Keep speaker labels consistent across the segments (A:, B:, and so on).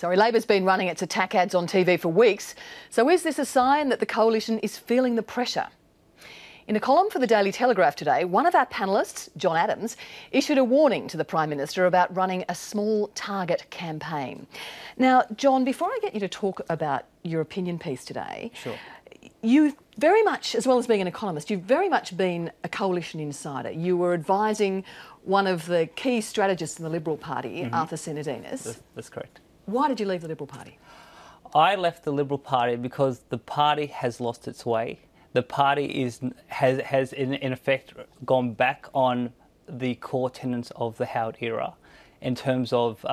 A: Sorry, Labor's been running its attack ads on TV for weeks. So is this a sign that the coalition is feeling the pressure? In a column for the Daily Telegraph today, one of our panellists, John Adams, issued a warning to the Prime Minister about running a small target campaign. Now, John, before I get you to talk about your opinion piece today,
B: Sure.
A: You very much, as well as being an economist, you've very much been a coalition insider. You were advising one of the key strategists in the Liberal Party, Arthur Sinodinos.
B: That's correct.
A: Why did you leave the Liberal Party?
B: I left the Liberal Party because the party has lost its way. The party has in effect gone back on the core tenets of the Howard era in terms of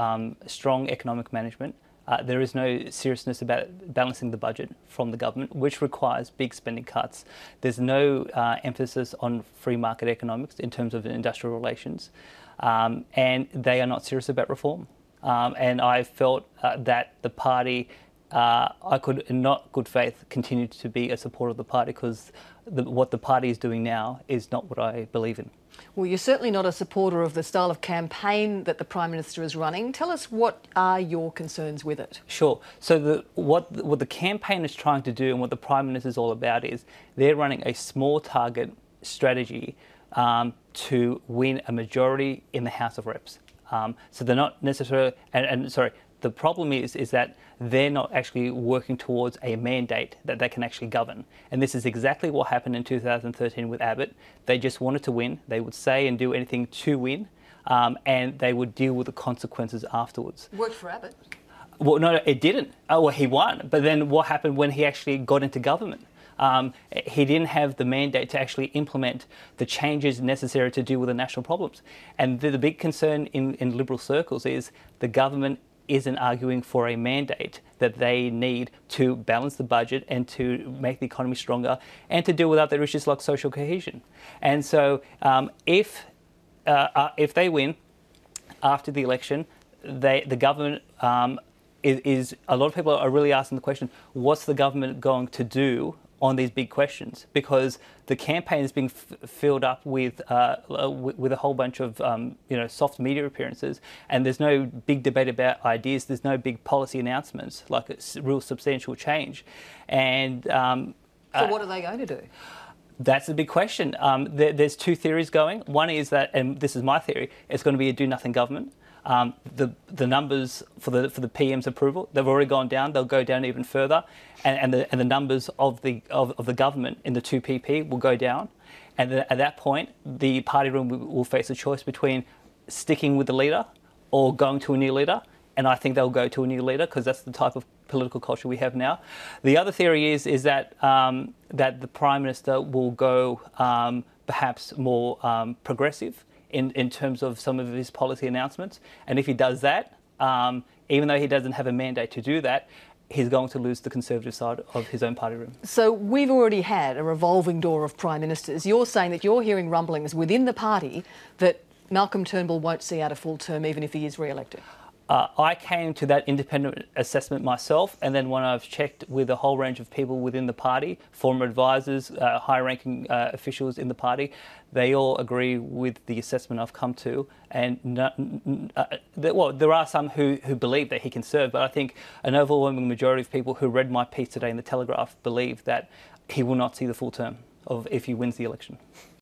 B: strong economic management. There is no seriousness about balancing the budget from the government, which requires big spending cuts. There's no emphasis on free market economics in terms of industrial relations, and they are not serious about reform. And I felt that the party, I could, in not good faith, continue to be a supporter of the party because what the party is doing now is not what I believe in.
A: Well, you're certainly not a supporter of the style of campaign that the Prime Minister is running. Tell us, what are your concerns with it?
B: Sure. So what the campaign is trying to do and what the Prime Minister is all about is they're running a small target strategy to win a majority in the House of Reps. So they're not necessarily, the problem is that they're not actually working towards a mandate that they can actually govern. And this is exactly what happened in 2013 with Abbott. They just wanted to win. They would say and do anything to win, and they would deal with the consequences afterwards.
A: Worked for Abbott?
B: Well, no, it didn't. Oh, well, he won. But then what happened when he actually got into government? He didn't have the mandate to actually implement the changes necessary to deal with the national problems. And the big concern in Liberal circles is the government isn't arguing for a mandate that they need to balance the budget and to make the economy stronger and to deal with other issues like social cohesion. And so if they win after the election, the government is a lot of people are really asking the question, what's the government going to do on these big questions? Because the campaign is being filled up with a whole bunch of soft media appearances, and there's no big debate about ideas. There's no big policy announcements like a real substantial change. And
A: so what are they going to do?
B: That's a big question. There's two theories going. One is that, and this is my theory, it's going to be a do-nothing government. The numbers for the PM's approval, they've already gone down. They'll go down even further, and the numbers of the government in the 2PP will go down. And at that point, the party room will face a choice between sticking with the leader or going to a new leader. And I think they'll go to a new leader because that's the type of political culture we have now. The other theory is that that the Prime Minister will go perhaps more progressive in terms of some of his policy announcements. And if he does that, even though he doesn't have a mandate to do that, he's going to lose the Conservative side of his own party room.
A: So we've already had a revolving door of Prime Ministers. You're saying that you're hearing rumblings within the party that Malcolm Turnbull won't see out a full term even if he is re-elected.
B: I came to that independent assessment myself, and then when I've checked with a whole range of people within the party, former advisors, high-ranking officials in the party, they all agree with the assessment I've come to. And there are some who believe that he can serve, but I think an overwhelming majority of people who read my piece today in the Telegraph believe that he will not see the full term if he wins the election.